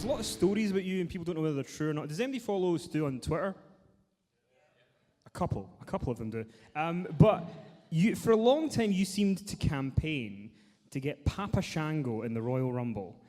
a lot of stories about you, and people don't know whether they're true or not. Does anybody follow Stu on Twitter? A couple of them do. But you, for a long time, you seemed to campaign to get Papa Shango in the Royal Rumble.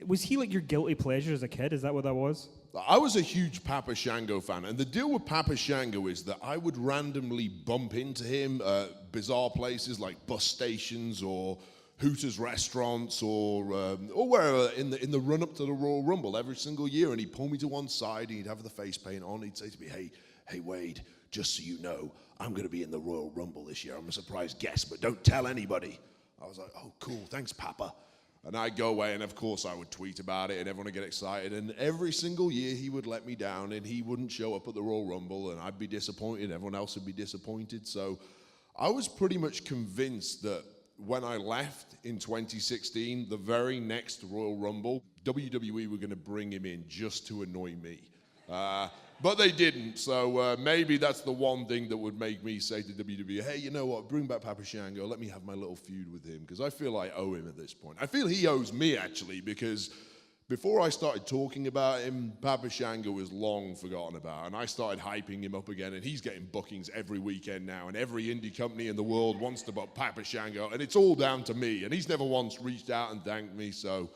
Was he like your guilty pleasure as a kid? Is that what that was? I was a huge Papa Shango fan, and the deal with Papa Shango is that I would randomly bump into him at bizarre places like bus stations or Hooters restaurants or wherever in the run up to the Royal Rumble every single year, and he'd pull me to one side and he'd have the face paint on. He'd say to me, "Hey Wade, just so you know, I'm going to be in the Royal Rumble this year. I'm a surprise guest, but don't tell anybody." I was like, "Oh, cool, thanks, Papa." And I'd go away, and of course I would tweet about it, and everyone would get excited. And every single year he would let me down, and he wouldn't show up at the Royal Rumble, and I'd be disappointed. Everyone else would be disappointed. So I was pretty much convinced that when I left in 2016, the very next Royal Rumble, WWE were going to bring him in just to annoy me. But they didn't, so maybe that's the one thing that would make me say to WWE, "Hey, you know what, bring back Papa Shango, let me have my little feud with him," because I feel I owe him at this point. I feel he owes me, actually, because before I started talking about him, Papa Shango was long forgotten about, and I started hyping him up again, and he's getting bookings every weekend now, and every indie company in the world wants to book Papa Shango, and it's all down to me, and he's never once reached out and thanked me, so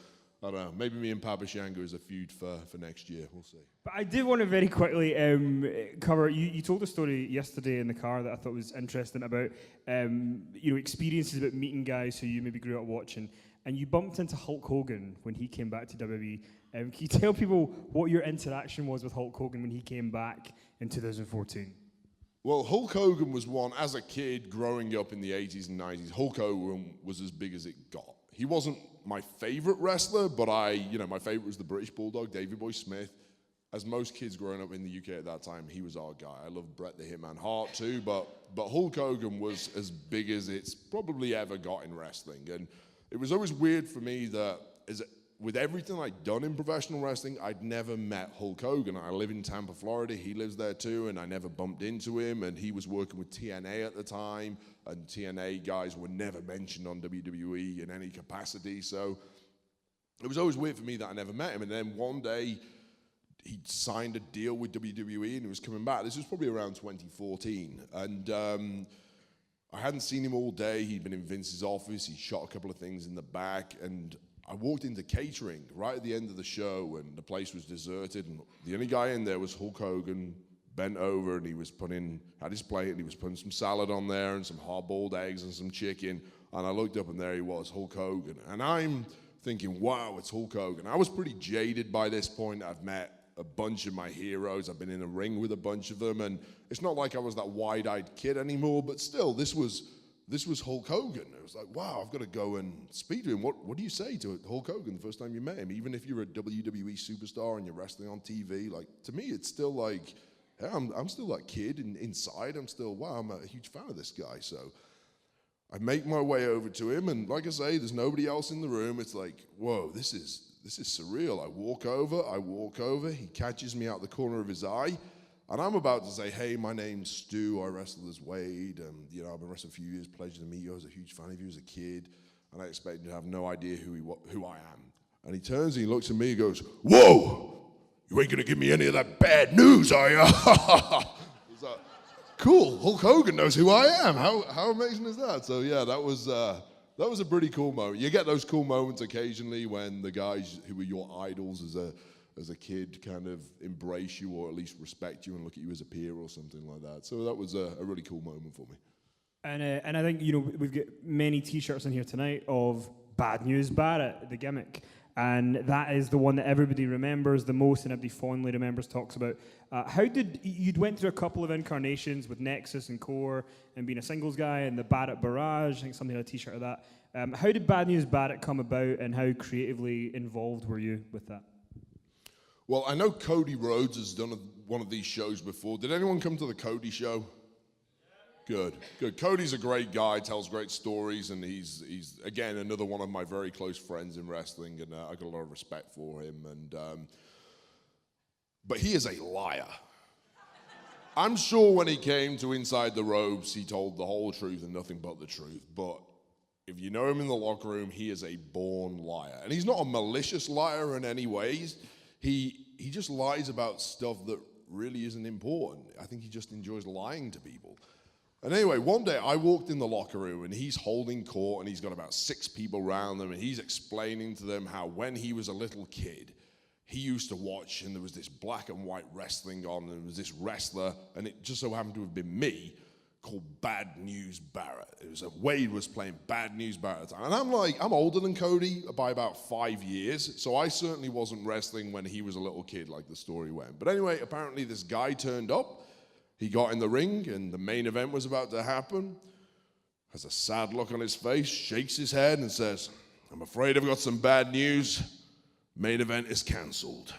I don't know, maybe me and Papa Shango is a feud for next year, we'll see. But I did want to very quickly cover, you told a story yesterday in the car that I thought was interesting about experiences about meeting guys who you maybe grew up watching, and you bumped into Hulk Hogan when he came back to WWE. Can you tell people what your interaction was with Hulk Hogan when he came back in 2014? Well, Hulk Hogan was one, as a kid growing up in the 80s and 90s, Hulk Hogan was as big as it got. He wasn't my favorite wrestler, but my favorite was the British Bulldog, Davey Boy Smith. As most kids growing up in the UK at that time, he was our guy. I loved Bret the Hitman Hart too, but Hulk Hogan was as big as it's probably ever got in wrestling. And it was always weird for me that with everything I'd done in professional wrestling, I'd never met Hulk Hogan. I live in Tampa, Florida. He lives there too, and I never bumped into him. And he was working with TNA at the time, and TNA guys were never mentioned on WWE in any capacity. So it was always weird for me that I never met him. And then one day, he signed a deal with WWE, and he was coming back. This was probably around 2014. And I hadn't seen him all day. He'd been in Vince's office. He shot a couple of things in the back, and I walked into catering right at the end of the show, and the place was deserted, and the only guy in there was Hulk Hogan, bent over, and he was had his plate, and he was putting some salad on there, and some hard-boiled eggs, and some chicken, and I looked up, and there he was, Hulk Hogan, and I'm thinking, wow, it's Hulk Hogan. I was pretty jaded by this point. I've met a bunch of my heroes. I've been in a ring with a bunch of them, and it's not like I was that wide-eyed kid anymore, but still, this was Hulk Hogan. It was like, wow, I've got to go and speak to him. What do you say to Hulk Hogan the first time you met him? Even if you're a WWE superstar and you're wrestling on TV, like, to me, it's still like, yeah, I'm still that kid, and inside, I'm still, wow, I'm a huge fan of this guy. So I make my way over to him, and like I say, there's nobody else in the room. It's like, whoa, this is surreal. I walk over, he catches me out the corner of his eye, and I'm about to say, "Hey, my name's Stu. I wrestle as Wade. I've been wrestling a few years. Pleasure to meet you. I was a huge fan of you as a kid, and I expect you to have no idea who I am." And he turns and he looks at me and goes, "Whoa, you ain't gonna give me any of that bad news, are you?" It's like, cool. Hulk Hogan knows who I am. How amazing is that? So yeah, that was a pretty cool moment. You get those cool moments occasionally when the guys who were your idols as a kid kind of embrace you or at least respect you and look at you as a peer or something like that. So that was a really cool moment for me. And I think, we've got many T-shirts in here tonight of Bad News Barrett, the Gimmick. And that is the one that everybody remembers the most and everybody fondly remembers, talks about. You'd went through a couple of incarnations with Nexus and Core and being a singles guy and the Barrett Barrage, I think something had a T-shirt of that. How did Bad News Barrett come about, and how creatively involved were you with that? Well, I know Cody Rhodes has done one of these shows before. Did anyone come to the Cody show? Good. Cody's a great guy, tells great stories, and he's again, another one of my very close friends in wrestling, and I got a lot of respect for him. But he is a liar. I'm sure when he came to Inside the Ropes, he told the whole truth and nothing but the truth, but if you know him in the locker room, he is a born liar. And he's not a malicious liar in any ways. He just lies about stuff that really isn't important. I think he just enjoys lying to people. And anyway, one day I walked in the locker room and he's holding court and he's got about 6 people around them and he's explaining to them how when he was a little kid, he used to watch and there was this black and white wrestling on and there was this wrestler and it just so happened to have been me called Bad News Barrett. It was Wade was playing Bad News Barrett at the time. And I'm like, I'm older than Cody by about 5 years, so I certainly wasn't wrestling when he was a little kid like the story went. But anyway, apparently this guy turned up. He got in the ring, and the main event was about to happen. Has a sad look on his face, shakes his head, and says, I'm afraid I've got some bad news. Main event is canceled.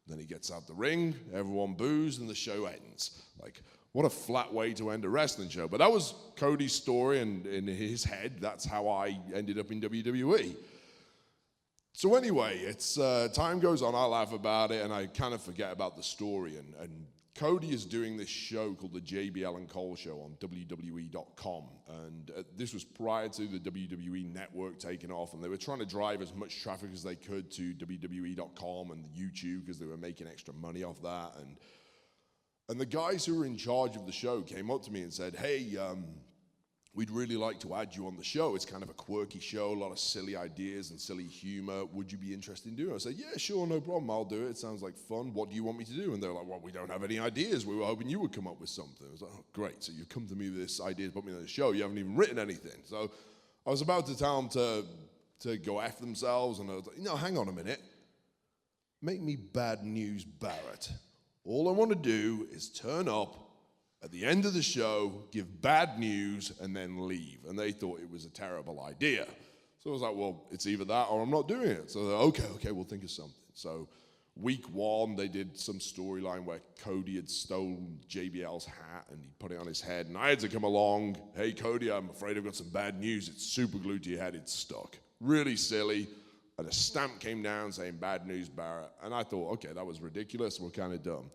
Then he gets out the ring, everyone boos, and the show ends. Like, what a flat way to end a wrestling show. But that was Cody's story, and in his head, that's how I ended up in WWE. So anyway, it's time goes on, I laugh about it, and I kind of forget about the story, and Cody is doing this show called the JBL and Cole Show on WWE.com, and this was prior to the WWE network taking off, and they were trying to drive as much traffic as they could to WWE.com and YouTube because they were making extra money off that, and the guys who were in charge of the show came up to me and said, hey, we'd really like to add you on the show. It's kind of a quirky show, a lot of silly ideas and silly humor. Would you be interested in doing it? I said, yeah, sure, no problem. I'll do it. It sounds like fun. What do you want me to do? And they're like, well, we don't have any ideas. We were hoping you would come up with something. I was like, oh, great. So you come to me with this idea to put me on the show. You haven't even written anything. So I was about to tell them to go F themselves. And I was like, no, hang on a minute. Make me Bad News Barrett. All I want to do is turn up at the end of the show, give bad news, and then leave. And they thought it was a terrible idea. So I was like, well, it's either that or I'm not doing it. So they're okay, we'll think of something. So week 1, they did some storyline where Cody had stolen JBL's hat and he put it on his head. And I had to come along, hey, Cody, I'm afraid I've got some bad news. It's super glued to your head. It's stuck. Really silly. And a stamp came down saying Bad News Barrett. And I thought, okay, that was ridiculous. We're kind of dumb.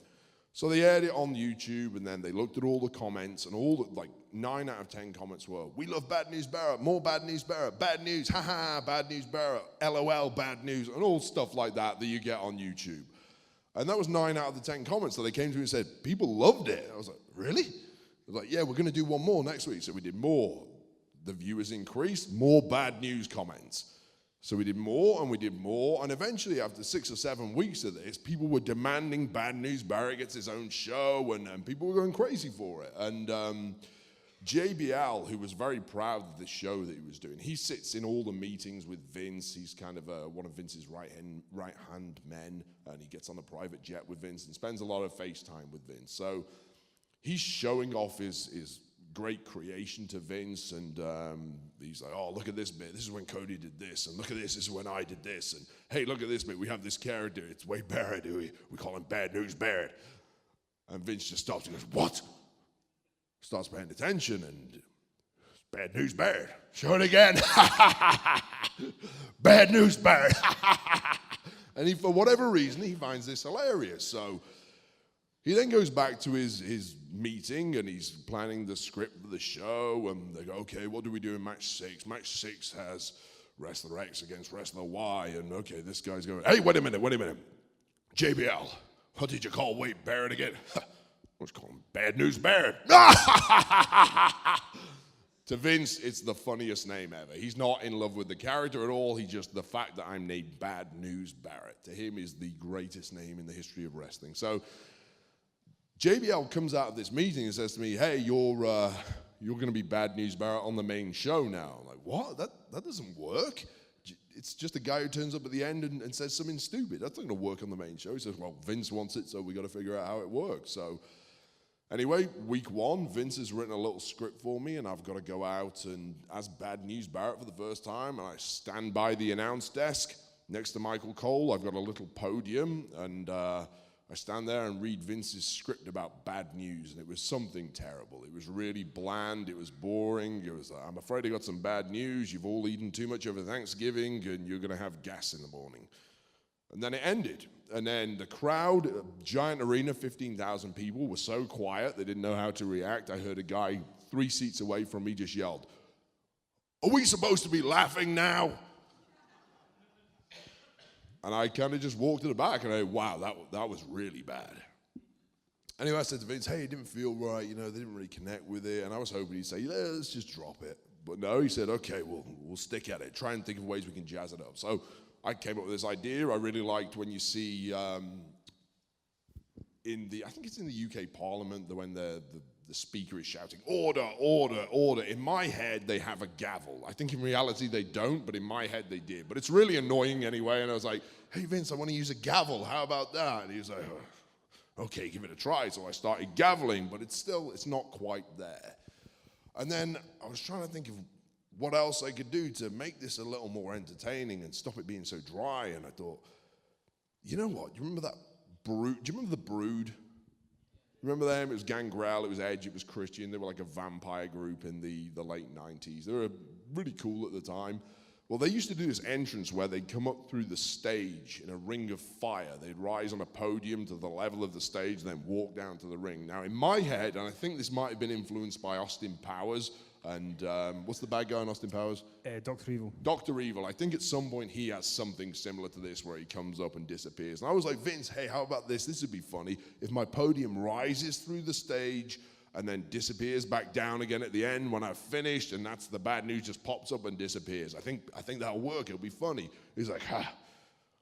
So they aired it on YouTube, and then they looked at all the comments, and all the, like 9 out of 10 comments were, we love Bad News Barrett, more Bad News Barrett, bad news, haha, Bad News Barrett, LOL, bad news, and all stuff like that you get on YouTube. And that was 9 out of the 10 comments. So they came to me and said, people loved it. I was like, really? I was like, yeah, we're going to do one more next week. So we did more. The viewers increased, more bad news comments. So we did more, and eventually after 6 or 7 weeks of this, people were demanding Bad News Barrett gets his own show, and people were going crazy for it. And JBL, who was very proud of the show that he was doing, he sits in all the meetings with Vince. He's kind of one of Vince's right-hand men, and he gets on a private jet with Vince and spends a lot of FaceTime with Vince. So he's showing off his great creation to Vince, and he's like, oh, look at this bit. This is when Cody did this, and look at this. This is when I did this, and hey, look at this bit. We have this character. It's Wade Barrett. We call him Bad News Barrett. And Vince just stops and goes, what? Starts paying attention, and Bad News Barrett. Show it again. Bad News Barrett. And for whatever reason, he finds this hilarious. So he then goes back to his meeting, and he's planning the script for the show, and they go, okay, what do we do in match 6? Match 6 has Wrestler X against Wrestler Y, and okay, this guy's going, hey, wait a minute. JBL, what did you call Wade Barrett again? Let's call him Bad News Barrett. To Vince, it's the funniest name ever. He's not in love with the character at all. The fact that I'm named Bad News Barrett, to him is the greatest name in the history of wrestling. So JBL comes out of this meeting and says to me, hey, you're going to be Bad News Barrett on the main show now. I'm like, what? That doesn't work. It's just a guy who turns up at the end and says something stupid. That's not going to work on the main show. He says, well, Vince wants it, so we got to figure out how it works. So anyway, week 1, Vince has written a little script for me, and I've got to go out and as Bad News Barrett for the first time, and I stand by the announce desk next to Michael Cole. I've got a little podium, and I stand there and read Vince's script about bad news, and it was something terrible. It was really bland. It was boring. It was, I'm afraid I got some bad news. You've all eaten too much over Thanksgiving, and you're going to have gas in the morning. And then it ended. And then the crowd, giant arena, 15,000 people, were so quiet they didn't know how to react. I heard a guy 3 seats away from me just yelled, Are we supposed to be laughing now? And I kind of just walked to the back and I, wow, that was really bad. Anyway, I said to Vince, hey, it didn't feel right, they didn't really connect with it. And I was hoping he'd say, yeah, let's just drop it. But no, he said, okay, we'll stick at it. Try and think of ways we can jazz it up. So I came up with this idea. I really liked when you see I think it's in the UK Parliament, when the speaker is shouting, order, order, order. In my head, they have a gavel. I think in reality they don't, but in my head they did. But it's really annoying anyway. And I was like, hey, Vince, I want to use a gavel. How about that? And he was like, oh, okay, give it a try. So I started gaveling, but it's not quite there. And then I was trying to think of what else I could do to make this a little more entertaining and stop it being so dry. And I thought, you know what? Do you remember that Brood? Do you remember the Brood? Remember them? It was Gangrel, it was Edge, it was Christian. They were like a vampire group in the late 90s. They were really cool at the time. Well, they used to do this entrance where they'd come up through the stage in a ring of fire. They'd rise on a podium to the level of the stage, then walk down to the ring. Now, in my head, and I think this might have been influenced by Austin Powers, and what's the bad guy in Austin Powers? Dr. Evil. Dr. Evil. I think at some point he has something similar to this where he comes up and disappears. And I was like, Vince, hey, how about this? This would be funny. If my podium rises through the stage and then disappears back down again at the end when I've finished, and that's the bad news, just pops up and disappears. I think that'll work. It'll be funny. He's like, I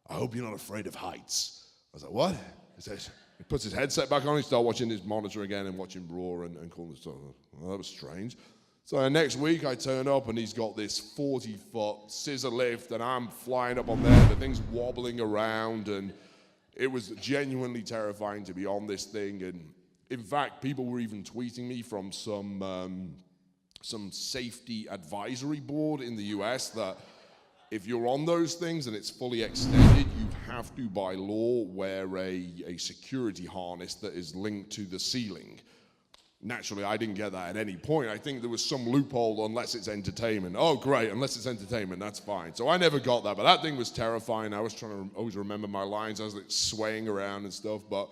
hope you're not afraid of heights. I was like, what? He puts his headset back on. He starts watching his monitor again and watching Raw and calling the stuff. Well, that was strange. So next week I turn up and he's got this 40-foot scissor lift and I'm flying up on there. The thing's wobbling around and it was genuinely terrifying to be on this thing. And in fact, people were even tweeting me from some safety advisory board in the US that if you're on those things and it's fully extended, you have to, by law, wear a security harness that is linked to the ceiling. Naturally, I didn't get that at any point. I think there was some loophole unless it's entertainment. Oh, great, unless it's entertainment, that's fine. So I never got that, but that thing was terrifying. I was trying to always remember my lines. I was like swaying around and stuff, but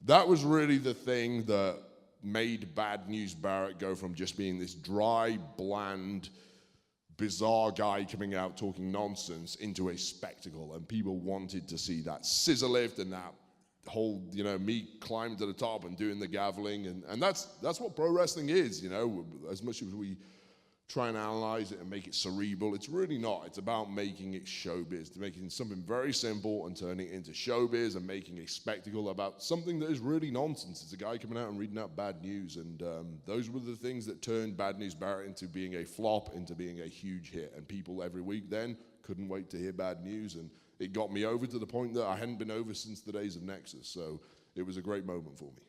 that was really the thing that made Bad News Barrett go from just being this dry, bland, bizarre guy coming out talking nonsense into a spectacle, and people wanted to see that scissor lift and that whole, me climbing to the top and doing the gaveling, and that's what pro wrestling is, as much as we try and analyze it and make it cerebral, it's really not. It's about making it showbiz, making something very simple and turning it into showbiz and making a spectacle about something that is really nonsense. It's a guy coming out and reading out bad news, and those were the things that turned Bad News Barrett into being a flop, into being a huge hit, and people every week then couldn't wait to hear bad news, and it got me over to the point that I hadn't been over since the days of Nexus, so it was a great moment for me.